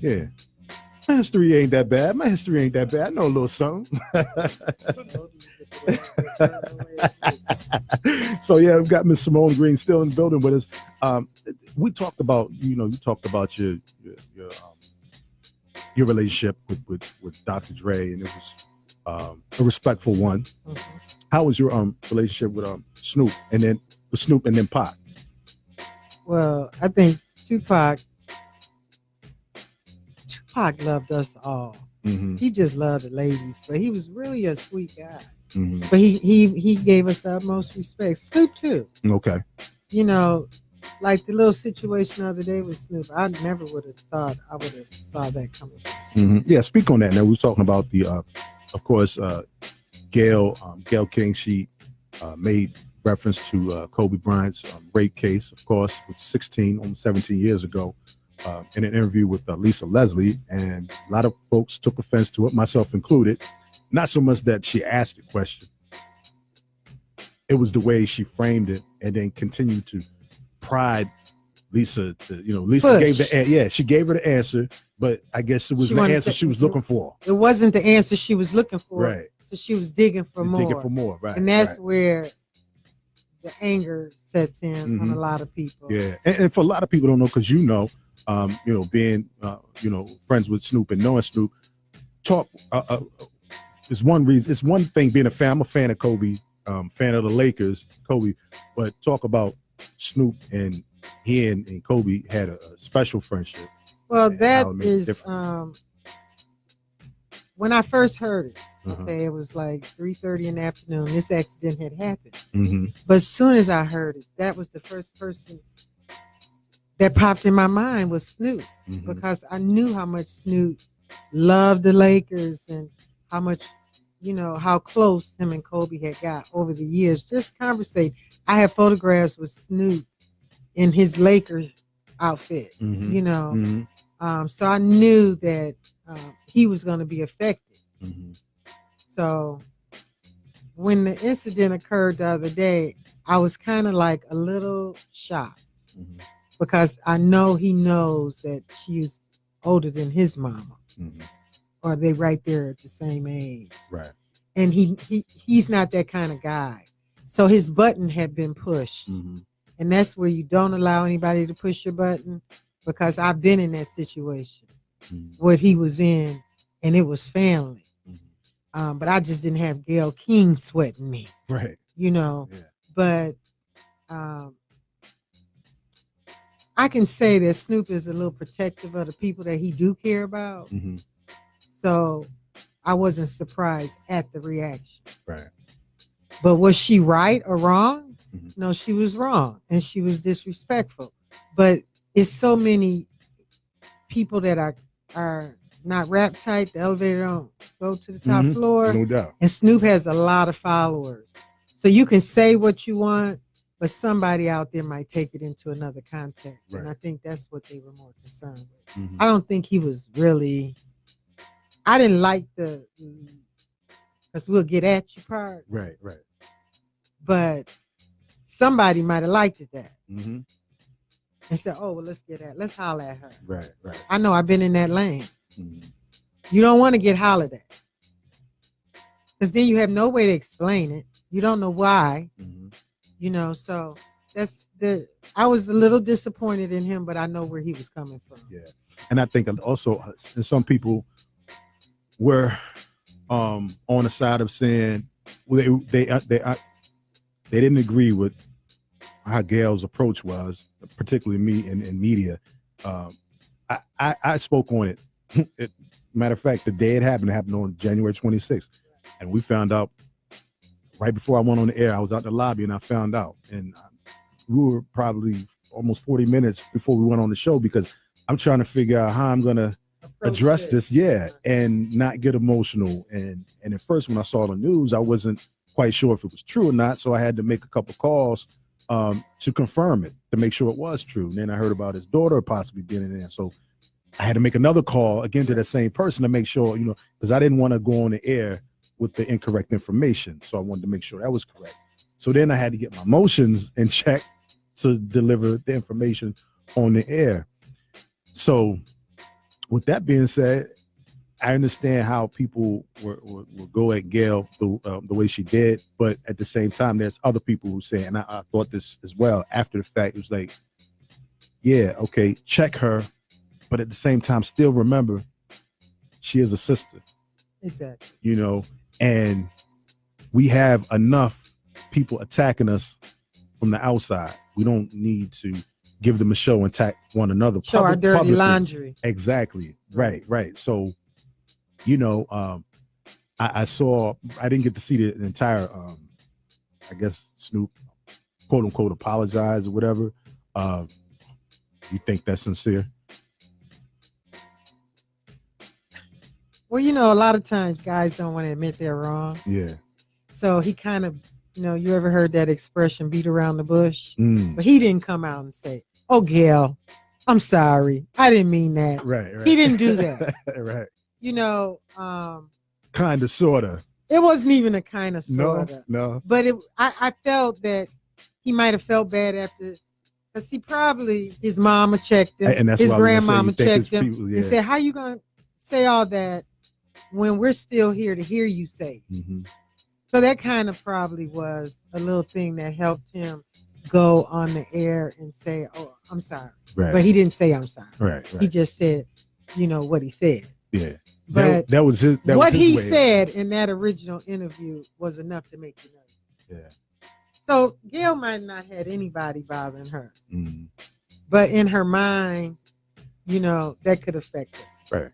Yeah. My history ain't that bad. My history ain't that bad. I know a little something. So yeah, we've got Miss Simone Green still in the building with us. We talked about, you talked about your relationship with Dr. Dre, and it was a respectful one. Mm-hmm. How was your relationship with Snoop and then Pac? Well, I think Tupac loved us all. Mm-hmm. He just loved the ladies, but he was really a sweet guy. Mm-hmm. But he gave us the utmost respect. Snoop too. Okay. Like the little situation the other day with Snoop, I never would have thought I would have saw that coming. Mm-hmm. Yeah, speak on that. Now we were talking about the, of course, Gayle King. She made reference to Kobe Bryant's rape case, of course, with 16, almost 17 years ago, in an interview with Lisa Leslie, and a lot of folks took offense to it, myself included. Not so much that she asked the question; it was the way she framed it, and then continued to pride Lisa to, Lisa Push. She gave her the answer, but I guess it was the answer she was looking for. It wasn't the answer she was looking for, right? So she was digging for more, right? And that's where the anger sets in on a lot of people. Yeah, and for a lot of people don't know, because being friends with Snoop and knowing Snoop, talk is one reason. It's one thing being a fan. I'm a fan of Kobe, fan of the Lakers, Kobe, but talk about Snoop and he and Kobe had a special friendship. Well, that is when I first heard it. Okay, it was like 3:30 in the afternoon. This accident had happened. Mm-hmm. But as soon as I heard it, that was the first person that popped in my mind was Snoop, because I knew how much Snoop loved the Lakers and how much, how close him and Kobe had got over the years. Just conversate. I have photographs with Snoop in his Lakers outfit, so I knew that he was going to be affected. Mm-hmm. So when the incident occurred the other day, I was kind of like a little shocked, because I know he knows that she's older than his mama, or they right there at the same age. Right. And he's not that kind of guy. So his button had been pushed. Mm-hmm. And that's where you don't allow anybody to push your button, because I've been in that situation, what he was in, and it was family. But I just didn't have Gayle King sweating me. Right. Yeah. But I can say that Snoop is a little protective of the people that he do care about. Mm-hmm. So I wasn't surprised at the reaction. Right. But was she right or wrong? Mm-hmm. No, she was wrong, and she was disrespectful. But it's so many people that are not rap tight. The elevator don't go to the top floor. No doubt. And Snoop has a lot of followers. So you can say what you want, but somebody out there might take it into another context. Right. And I think that's what they were more concerned with. Mm-hmm. I don't think he was really, I didn't like the, because we'll get at you part. Right. But somebody might have liked it that. Mm-hmm. And said, oh, well, let's holler at her. Right. I know, I've been in that lane. Mm-hmm. You don't want to get hollered at, because then you have no way to explain it. You don't know why. Mm-hmm. So I was a little disappointed in him, but I know where he was coming from. Yeah. And I think also some people were on the side of saying, well, they didn't agree with how Gayle's approach was, particularly me in media. I spoke on it. Matter of fact, the day it happened on January 26th. And we found out right before I went on the air. I was out in the lobby and I found out. And we were probably almost 40 minutes before we went on the show, because I'm trying to figure out how I'm going to address this. Yeah. And not get emotional. And at first, when I saw the news, I wasn't quite sure if it was true or not. So I had to make a couple calls to confirm it, to make sure it was true. And then I heard about his daughter possibly being in there. So I had to make another call again to that same person to make sure, because I didn't want to go on the air with the incorrect information. So I wanted to make sure that was correct. So then I had to get my emotions in check to deliver the information on the air. So with that being said, I understand how people will go at Gayle the way she did, but at the same time, there's other people who say, and I thought this as well after the fact. It was like, yeah, okay, check her, but at the same time, still remember she is a sister. Exactly. You know, and we have enough people attacking us from the outside. We don't need to give them a show and attack one another. Show our dirty laundry. Exactly. Right. So, you know, I didn't get to see the entire, I guess, Snoop, quote unquote, apologize or whatever. You think that's sincere? Well, you know, a lot of times guys don't want to admit they're wrong. Yeah. So he kind of, you know, you ever heard that expression, beat around the bush? But he didn't come out and say, oh, Gayle, I'm sorry. I didn't mean that. Right. He didn't do that. Right. You know, kind of, sort of. It wasn't even a kind of, sort of. No. But I felt that he might have felt bad after, because his mama checked him, and that's his grandmama checked him, and said, how you going to say all that when we're still here to hear you say? So that kind of probably was a little thing that helped him go on the air and say, oh, I'm sorry. Right. But he didn't say I'm sorry. Right. He just said, you know, what he said. Yeah. But that was his. What he said in that original interview was enough to make you nervous. Yeah. So Gayle might not had anybody bothering her. But in her mind, you know, that could affect her. Right.